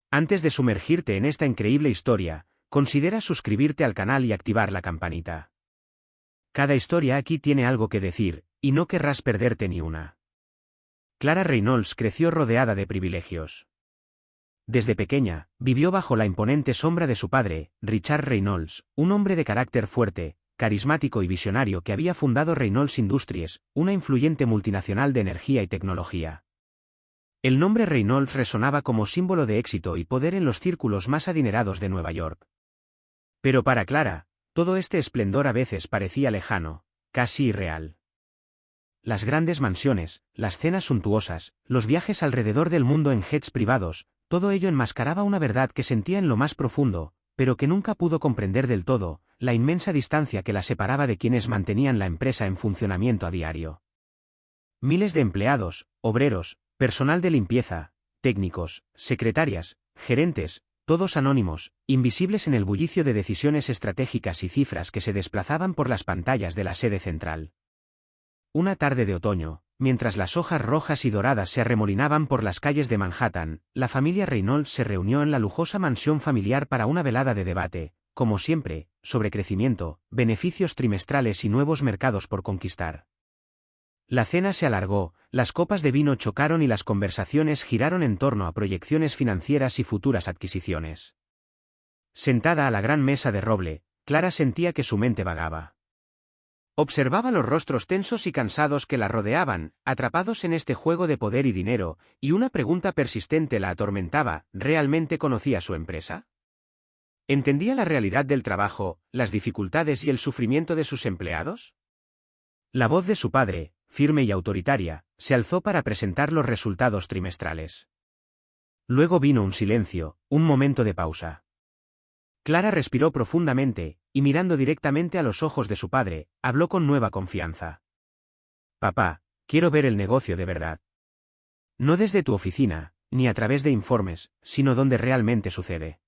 Antes de sumergirte en esta increíble historia, considera suscribirte al canal y activar la campanita. Cada historia aquí tiene algo que decir, y no querrás perderte ni una. Clara Reynolds creció rodeada de privilegios. Desde pequeña, vivió bajo la imponente sombra de su padre, Richard Reynolds, un hombre de carácter fuerte, carismático y visionario que había fundado Reynolds Industries, una influyente multinacional de energía y tecnología. El nombre Reynolds resonaba como símbolo de éxito y poder en los círculos más adinerados de Nueva York. Pero para Clara, todo este esplendor a veces parecía lejano, casi irreal. Las grandes mansiones, las cenas suntuosas, los viajes alrededor del mundo en jets privados, todo ello enmascaraba una verdad que sentía en lo más profundo, pero que nunca pudo comprender del todo, la inmensa distancia que la separaba de quienes mantenían la empresa en funcionamiento a diario. Miles de empleados, obreros, personal de limpieza, técnicos, secretarias, gerentes, todos anónimos, invisibles en el bullicio de decisiones estratégicas y cifras que se desplazaban por las pantallas de la sede central. Una tarde de otoño, mientras las hojas rojas y doradas se arremolinaban por las calles de Manhattan, la familia Reynolds se reunió en la lujosa mansión familiar para una velada de debate, como siempre, sobre crecimiento, beneficios trimestrales y nuevos mercados por conquistar. La cena se alargó, las copas de vino chocaron y las conversaciones giraron en torno a proyecciones financieras y futuras adquisiciones. Sentada a la gran mesa de roble, Clara sentía que su mente vagaba. Observaba los rostros tensos y cansados que la rodeaban, atrapados en este juego de poder y dinero, y una pregunta persistente la atormentaba: ¿realmente conocía su empresa? ¿Entendía la realidad del trabajo, las dificultades y el sufrimiento de sus empleados? La voz de su padre, firme y autoritaria, se alzó para presentar los resultados trimestrales. Luego vino un silencio, un momento de pausa. Clara respiró profundamente, y mirando directamente a los ojos de su padre, habló con nueva confianza. «Papá, quiero ver el negocio de verdad. No desde tu oficina, ni a través de informes, sino donde realmente sucede.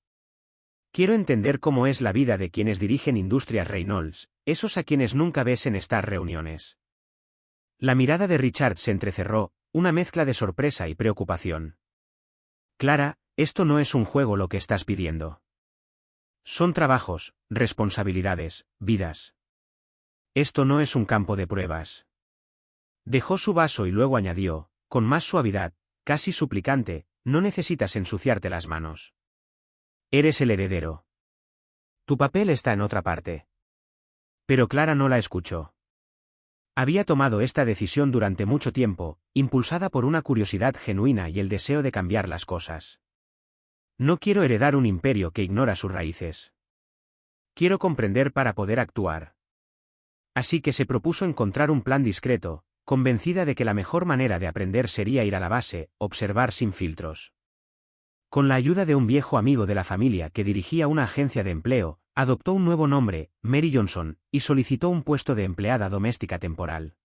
Quiero entender cómo es la vida de quienes dirigen Industrias Reynolds, esos a quienes nunca ves en estas reuniones». La mirada de Richard se entrecerró, una mezcla de sorpresa y preocupación. «Clara, esto no es un juego lo que estás pidiendo. Son trabajos, responsabilidades, vidas. Esto no es un campo de pruebas». Dejó su vaso y luego añadió, con más suavidad, casi suplicante: «No necesitas ensuciarte las manos. Eres el heredero. Tu papel está en otra parte». Pero Clara no la escuchó. Había tomado esta decisión durante mucho tiempo, impulsada por una curiosidad genuina y el deseo de cambiar las cosas. «No quiero heredar un imperio que ignora sus raíces. Quiero comprender para poder actuar». Así que se propuso encontrar un plan discreto, convencida de que la mejor manera de aprender sería ir a la base, observar sin filtros. Con la ayuda de un viejo amigo de la familia que dirigía una agencia de empleo, adoptó un nuevo nombre, Mary Johnson, y solicitó un puesto de empleada doméstica temporal.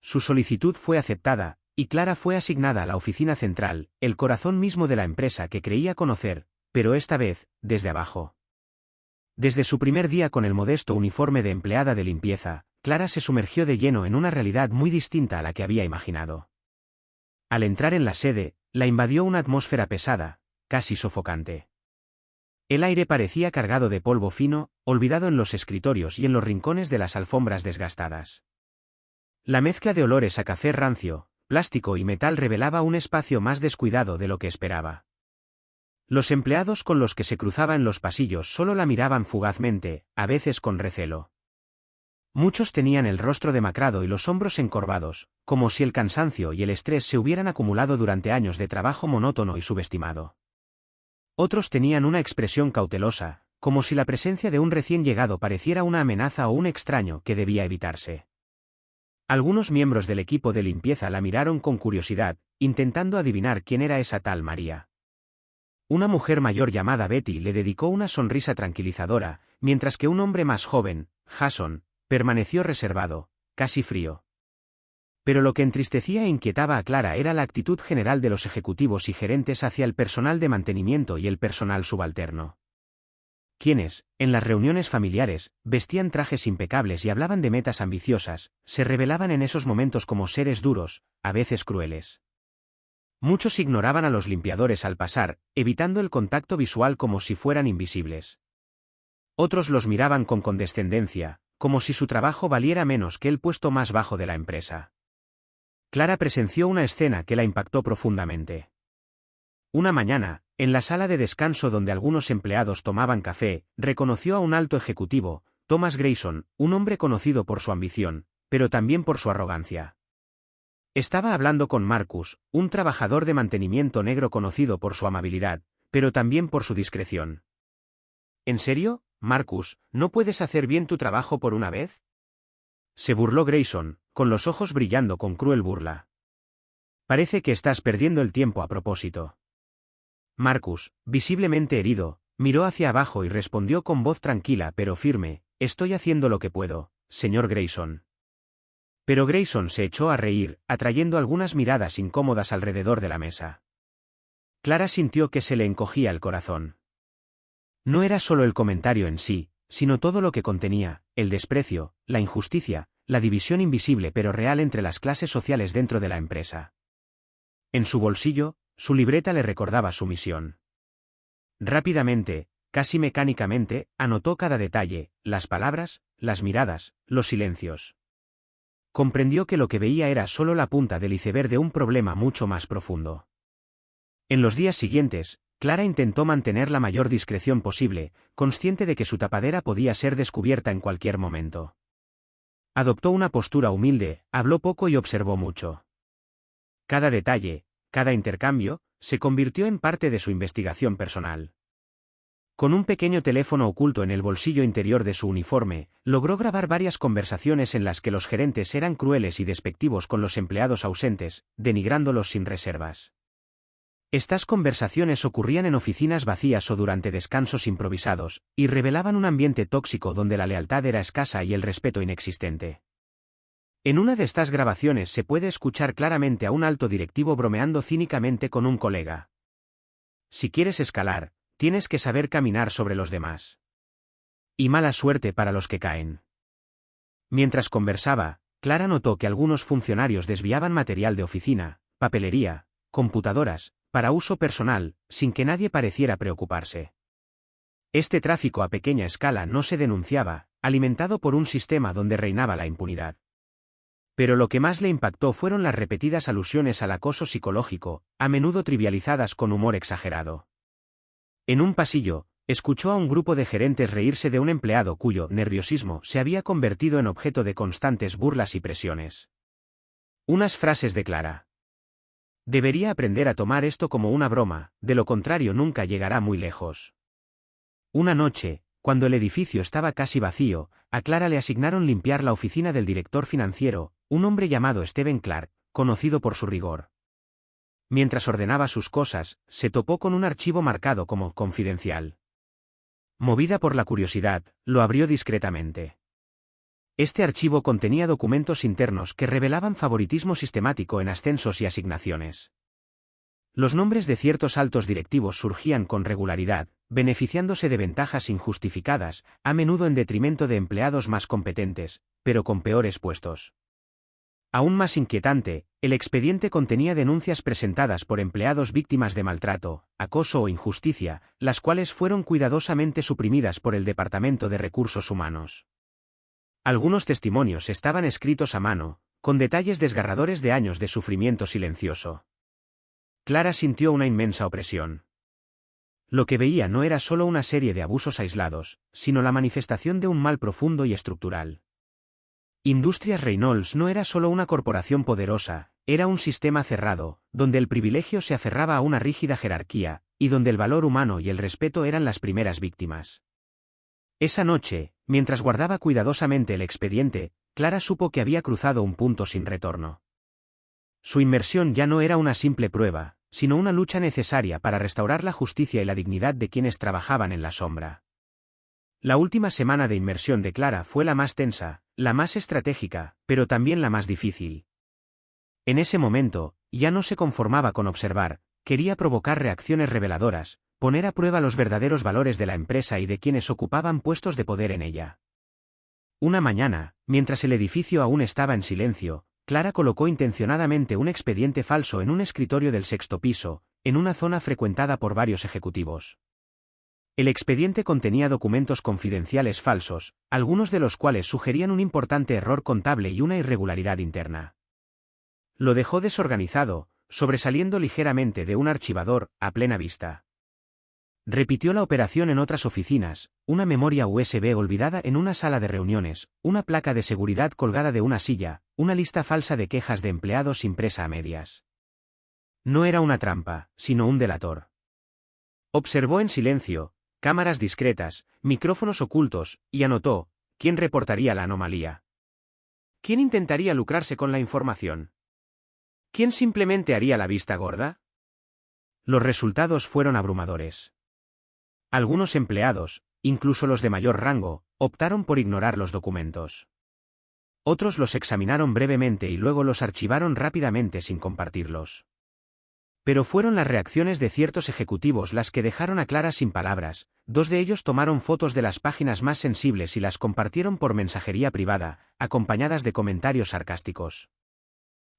Su solicitud fue aceptada, y Clara fue asignada a la oficina central, el corazón mismo de la empresa que creía conocer, pero esta vez, desde abajo. Desde su primer día con el modesto uniforme de empleada de limpieza, Clara se sumergió de lleno en una realidad muy distinta a la que había imaginado. Al entrar en la sede, la invadió una atmósfera pesada, casi sofocante. El aire parecía cargado de polvo fino, olvidado en los escritorios y en los rincones de las alfombras desgastadas. La mezcla de olores a café rancio, plástico y metal revelaba un espacio más descuidado de lo que esperaba. Los empleados con los que se cruzaba en los pasillos solo la miraban fugazmente, a veces con recelo. Muchos tenían el rostro demacrado y los hombros encorvados, como si el cansancio y el estrés se hubieran acumulado durante años de trabajo monótono y subestimado. Otros tenían una expresión cautelosa, como si la presencia de un recién llegado pareciera una amenaza o un extraño que debía evitarse. Algunos miembros del equipo de limpieza la miraron con curiosidad, intentando adivinar quién era esa tal María. Una mujer mayor llamada Betty le dedicó una sonrisa tranquilizadora, mientras que un hombre más joven, Jason, permaneció reservado, casi frío. Pero lo que entristecía e inquietaba a Clara era la actitud general de los ejecutivos y gerentes hacia el personal de mantenimiento y el personal subalterno. Quienes, en las reuniones familiares, vestían trajes impecables y hablaban de metas ambiciosas, se revelaban en esos momentos como seres duros, a veces crueles. Muchos ignoraban a los limpiadores al pasar, evitando el contacto visual como si fueran invisibles. Otros los miraban con condescendencia, como si su trabajo valiera menos que el puesto más bajo de la empresa. Clara presenció una escena que la impactó profundamente. Una mañana, en la sala de descanso donde algunos empleados tomaban café, reconoció a un alto ejecutivo, Thomas Grayson, un hombre conocido por su ambición, pero también por su arrogancia. Estaba hablando con Marcus, un trabajador de mantenimiento negro conocido por su amabilidad, pero también por su discreción. ¿En serio, Marcus, no puedes hacer bien tu trabajo por una vez? Se burló Grayson, con los ojos brillando con cruel burla. Parece que estás perdiendo el tiempo a propósito. Marcus, visiblemente herido, miró hacia abajo y respondió con voz tranquila pero firme, estoy haciendo lo que puedo, señor Grayson. Pero Grayson se echó a reír, atrayendo algunas miradas incómodas alrededor de la mesa. Clara sintió que se le encogía el corazón. No era solo el comentario en sí, sino todo lo que contenía, el desprecio, la injusticia, la división invisible pero real entre las clases sociales dentro de la empresa. En su bolsillo, su libreta le recordaba su misión. Rápidamente, casi mecánicamente, anotó cada detalle, las palabras, las miradas, los silencios. Comprendió que lo que veía era solo la punta del iceberg de un problema mucho más profundo. En los días siguientes, Clara intentó mantener la mayor discreción posible, consciente de que su tapadera podía ser descubierta en cualquier momento. Adoptó una postura humilde, habló poco y observó mucho. Cada detalle, cada intercambio, se convirtió en parte de su investigación personal. Con un pequeño teléfono oculto en el bolsillo interior de su uniforme, logró grabar varias conversaciones en las que los gerentes eran crueles y despectivos con los empleados ausentes, denigrándolos sin reservas. Estas conversaciones ocurrían en oficinas vacías o durante descansos improvisados, y revelaban un ambiente tóxico donde la lealtad era escasa y el respeto inexistente. En una de estas grabaciones se puede escuchar claramente a un alto directivo bromeando cínicamente con un colega. Si quieres escalar, tienes que saber caminar sobre los demás. Y mala suerte para los que caen. Mientras conversaba, Clara notó que algunos funcionarios desviaban material de oficina, papelería, computadoras, para uso personal, sin que nadie pareciera preocuparse. Este tráfico a pequeña escala no se denunciaba, alimentado por un sistema donde reinaba la impunidad. Pero lo que más le impactó fueron las repetidas alusiones al acoso psicológico, a menudo trivializadas con humor exagerado. En un pasillo, escuchó a un grupo de gerentes reírse de un empleado cuyo nerviosismo se había convertido en objeto de constantes burlas y presiones. Unas frases de Clara. Debería aprender a tomar esto como una broma, de lo contrario nunca llegará muy lejos. Una noche, cuando el edificio estaba casi vacío, a Clara le asignaron limpiar la oficina del director financiero, un hombre llamado Stephen Clark, conocido por su rigor. Mientras ordenaba sus cosas, se topó con un archivo marcado como confidencial. Movida por la curiosidad, lo abrió discretamente. Este archivo contenía documentos internos que revelaban favoritismo sistemático en ascensos y asignaciones. Los nombres de ciertos altos directivos surgían con regularidad, beneficiándose de ventajas injustificadas, a menudo en detrimento de empleados más competentes, pero con peores puestos. Aún más inquietante, el expediente contenía denuncias presentadas por empleados víctimas de maltrato, acoso o injusticia, las cuales fueron cuidadosamente suprimidas por el Departamento de Recursos Humanos. Algunos testimonios estaban escritos a mano, con detalles desgarradores de años de sufrimiento silencioso. Clara sintió una inmensa opresión. Lo que veía no era solo una serie de abusos aislados, sino la manifestación de un mal profundo y estructural. Industrias Reynolds no era solo una corporación poderosa, era un sistema cerrado, donde el privilegio se aferraba a una rígida jerarquía, y donde el valor humano y el respeto eran las primeras víctimas. Esa noche, mientras guardaba cuidadosamente el expediente, Clara supo que había cruzado un punto sin retorno. Su inmersión ya no era una simple prueba, sino una lucha necesaria para restaurar la justicia y la dignidad de quienes trabajaban en la sombra. La última semana de inmersión de Clara fue la más tensa, la más estratégica, pero también la más difícil. En ese momento, ya no se conformaba con observar, quería provocar reacciones reveladoras, poner a prueba los verdaderos valores de la empresa y de quienes ocupaban puestos de poder en ella. Una mañana, mientras el edificio aún estaba en silencio, Clara colocó intencionadamente un expediente falso en un escritorio del sexto piso, en una zona frecuentada por varios ejecutivos. El expediente contenía documentos confidenciales falsos, algunos de los cuales sugerían un importante error contable y una irregularidad interna. Lo dejó desorganizado, sobresaliendo ligeramente de un archivador, a plena vista. Repitió la operación en otras oficinas, una memoria USB olvidada en una sala de reuniones, una placa de seguridad colgada de una silla, una lista falsa de quejas de empleados impresa a medias. No era una trampa, sino un delator. Observó en silencio, cámaras discretas, micrófonos ocultos, y anotó, ¿quién reportaría la anomalía? ¿Quién intentaría lucrarse con la información? ¿Quién simplemente haría la vista gorda? Los resultados fueron abrumadores. Algunos empleados, incluso los de mayor rango, optaron por ignorar los documentos. Otros los examinaron brevemente y luego los archivaron rápidamente sin compartirlos. Pero fueron las reacciones de ciertos ejecutivos las que dejaron a Clara sin palabras. 2 de ellos tomaron fotos de las páginas más sensibles y las compartieron por mensajería privada, acompañadas de comentarios sarcásticos.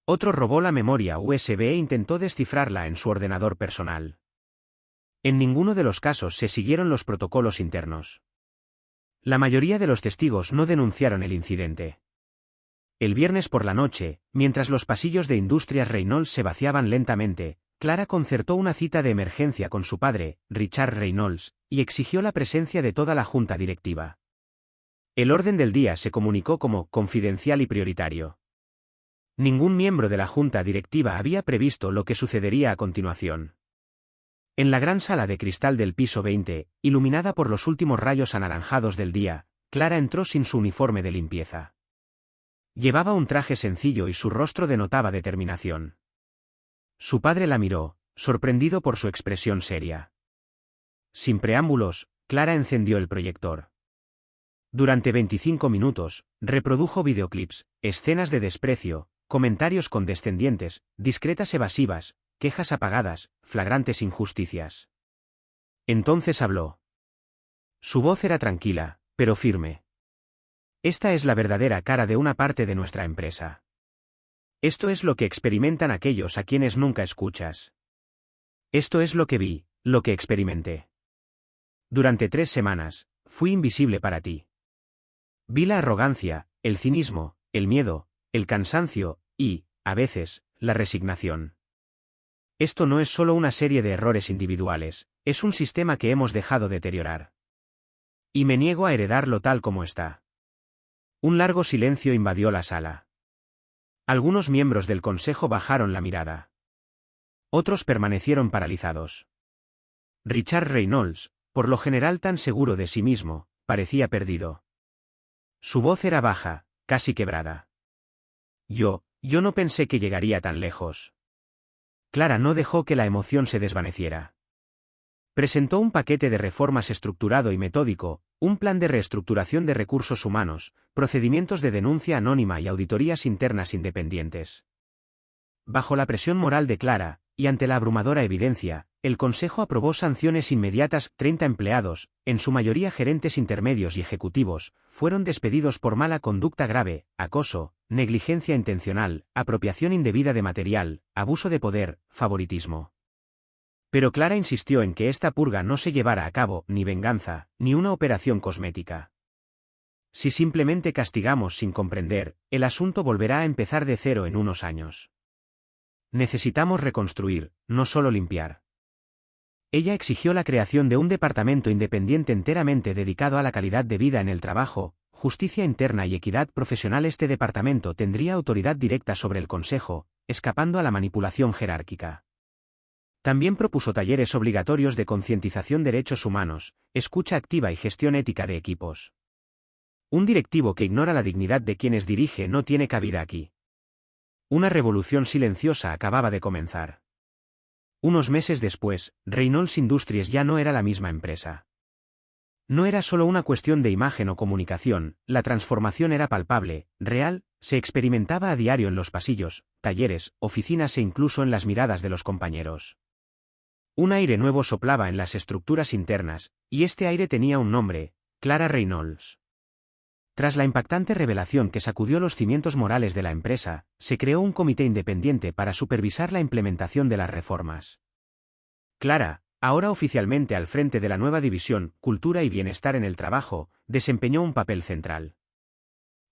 Otro robó la memoria USB e intentó descifrarla en su ordenador personal. En ninguno de los casos se siguieron los protocolos internos. La mayoría de los testigos no denunciaron el incidente. El viernes por la noche, mientras los pasillos de Industrias Reynolds se vaciaban lentamente, Clara concertó una cita de emergencia con su padre, Richard Reynolds, y exigió la presencia de toda la junta directiva. El orden del día se comunicó como confidencial y prioritario. Ningún miembro de la junta directiva había previsto lo que sucedería a continuación. En la gran sala de cristal del piso 20, iluminada por los últimos rayos anaranjados del día, Clara entró sin su uniforme de limpieza. Llevaba un traje sencillo y su rostro denotaba determinación. Su padre la miró, sorprendido por su expresión seria. Sin preámbulos, Clara encendió el proyector. Durante 25 minutos, reprodujo videoclips, escenas de desprecio, comentarios condescendientes, discretas evasivas, quejas apagadas, flagrantes injusticias. Entonces habló. Su voz era tranquila, pero firme. Esta es la verdadera cara de una parte de nuestra empresa. Esto es lo que experimentan aquellos a quienes nunca escuchas. Esto es lo que vi, lo que experimenté. Durante 3 semanas, fui invisible para ti. Vi la arrogancia, el cinismo, el miedo, el cansancio, y, a veces, la resignación. Esto no es solo una serie de errores individuales, es un sistema que hemos dejado deteriorar. Y me niego a heredarlo tal como está. Un largo silencio invadió la sala. Algunos miembros del consejo bajaron la mirada. Otros permanecieron paralizados. Richard Reynolds, por lo general tan seguro de sí mismo, parecía perdido. Su voz era baja, casi quebrada. Yo no pensé que llegaría tan lejos. Clara no dejó que la emoción se desvaneciera. Presentó un paquete de reformas estructurado y metódico, un plan de reestructuración de recursos humanos, procedimientos de denuncia anónima y auditorías internas independientes. Bajo la presión moral de Clara, y ante la abrumadora evidencia, el Consejo aprobó sanciones inmediatas. 30 empleados, en su mayoría gerentes intermedios y ejecutivos, fueron despedidos por mala conducta grave, acoso, negligencia intencional, apropiación indebida de material, abuso de poder, favoritismo. Pero Clara insistió en que esta purga no se llevara a cabo ni venganza, ni una operación cosmética. Si simplemente castigamos sin comprender, el asunto volverá a empezar de cero en unos años. Necesitamos reconstruir, no solo limpiar. Ella exigió la creación de un departamento independiente enteramente dedicado a la calidad de vida en el trabajo, justicia interna y equidad profesional. Este departamento tendría autoridad directa sobre el Consejo, escapando a la manipulación jerárquica. También propuso talleres obligatorios de concientización de derechos humanos, escucha activa y gestión ética de equipos. Un directivo que ignora la dignidad de quienes dirige no tiene cabida aquí. Una revolución silenciosa acababa de comenzar. Unos meses después, Reynolds Industries ya no era la misma empresa. No era solo una cuestión de imagen o comunicación, la transformación era palpable, real, se experimentaba a diario en los pasillos, talleres, oficinas e incluso en las miradas de los compañeros. Un aire nuevo soplaba en las estructuras internas, y este aire tenía un nombre: Clara Reynolds. Tras la impactante revelación que sacudió los cimientos morales de la empresa, se creó un comité independiente para supervisar la implementación de las reformas. Clara, ahora oficialmente al frente de la nueva división, Cultura y Bienestar en el Trabajo, desempeñó un papel central.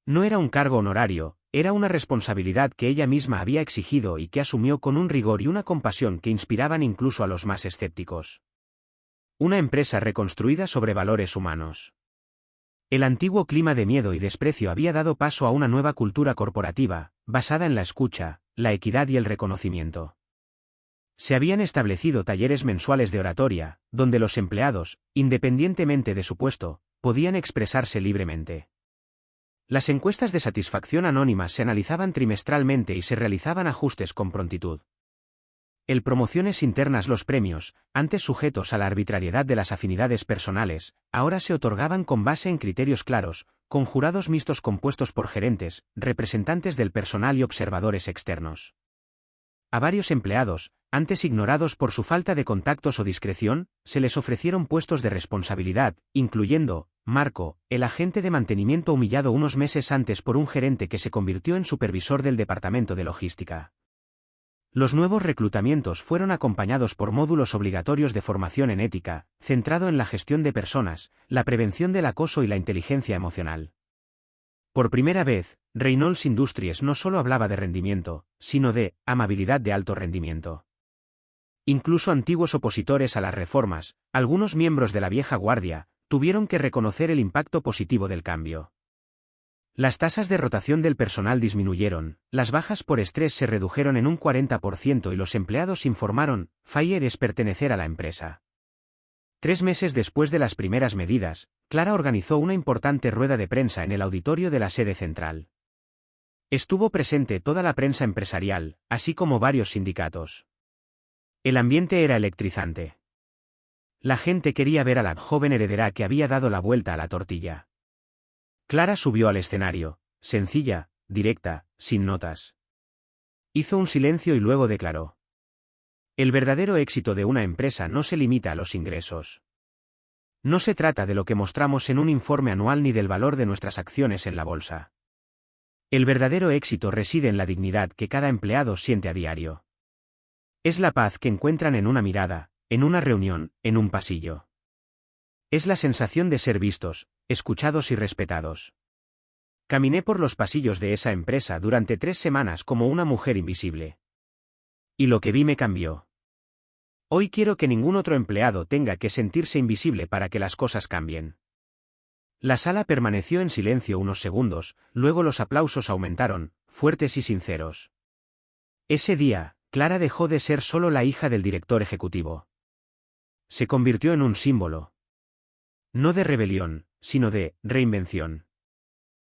No era un cargo honorario, era una responsabilidad que ella misma había exigido y que asumió con un rigor y una compasión que inspiraban incluso a los más escépticos. Una empresa reconstruida sobre valores humanos. El antiguo clima de miedo y desprecio había dado paso a una nueva cultura corporativa, basada en la escucha, la equidad y el reconocimiento. Se habían establecido talleres mensuales de oratoria, donde los empleados, independientemente de su puesto, podían expresarse libremente. Las encuestas de satisfacción anónimas se analizaban trimestralmente y se realizaban ajustes con prontitud. El promociones internas. Los premios, antes sujetos a la arbitrariedad de las afinidades personales, ahora se otorgaban con base en criterios claros, con jurados mixtos compuestos por gerentes, representantes del personal y observadores externos. A varios empleados, antes ignorados por su falta de contactos o discreción, se les ofrecieron puestos de responsabilidad, incluyendo Marco, el agente de mantenimiento humillado unos meses antes por un gerente que se convirtió en supervisor del departamento de logística. Los nuevos reclutamientos fueron acompañados por módulos obligatorios de formación en ética, centrado en la gestión de personas, la prevención del acoso y la inteligencia emocional. Por primera vez, Reynolds Industries no solo hablaba de rendimiento, sino de amabilidad de alto rendimiento. Incluso antiguos opositores a las reformas, algunos miembros de la vieja guardia, tuvieron que reconocer el impacto positivo del cambio. Las tasas de rotación del personal disminuyeron, las bajas por estrés se redujeron en un 40% y los empleados informaron, Fire es pertenecer a la empresa. 3 meses después de las primeras medidas, Clara organizó una importante rueda de prensa en el auditorio de la sede central. Estuvo presente toda la prensa empresarial, así como varios sindicatos. El ambiente era electrizante. La gente quería ver a la joven heredera que había dado la vuelta a la tortilla. Clara subió al escenario, sencilla, directa, sin notas. Hizo un silencio y luego declaró: el verdadero éxito de una empresa no se limita a los ingresos. No se trata de lo que mostramos en un informe anual ni del valor de nuestras acciones en la bolsa. El verdadero éxito reside en la dignidad que cada empleado siente a diario. Es la paz que encuentran en una mirada, en una reunión, en un pasillo. Es la sensación de ser vistos, escuchados y respetados. Caminé por los pasillos de esa empresa durante 3 semanas como una mujer invisible. Y lo que vi me cambió. Hoy quiero que ningún otro empleado tenga que sentirse invisible para que las cosas cambien. La sala permaneció en silencio unos segundos, luego los aplausos aumentaron, fuertes y sinceros. Ese día, Clara dejó de ser solo la hija del director ejecutivo. Se convirtió en un símbolo. No de rebelión, sino de reinvención.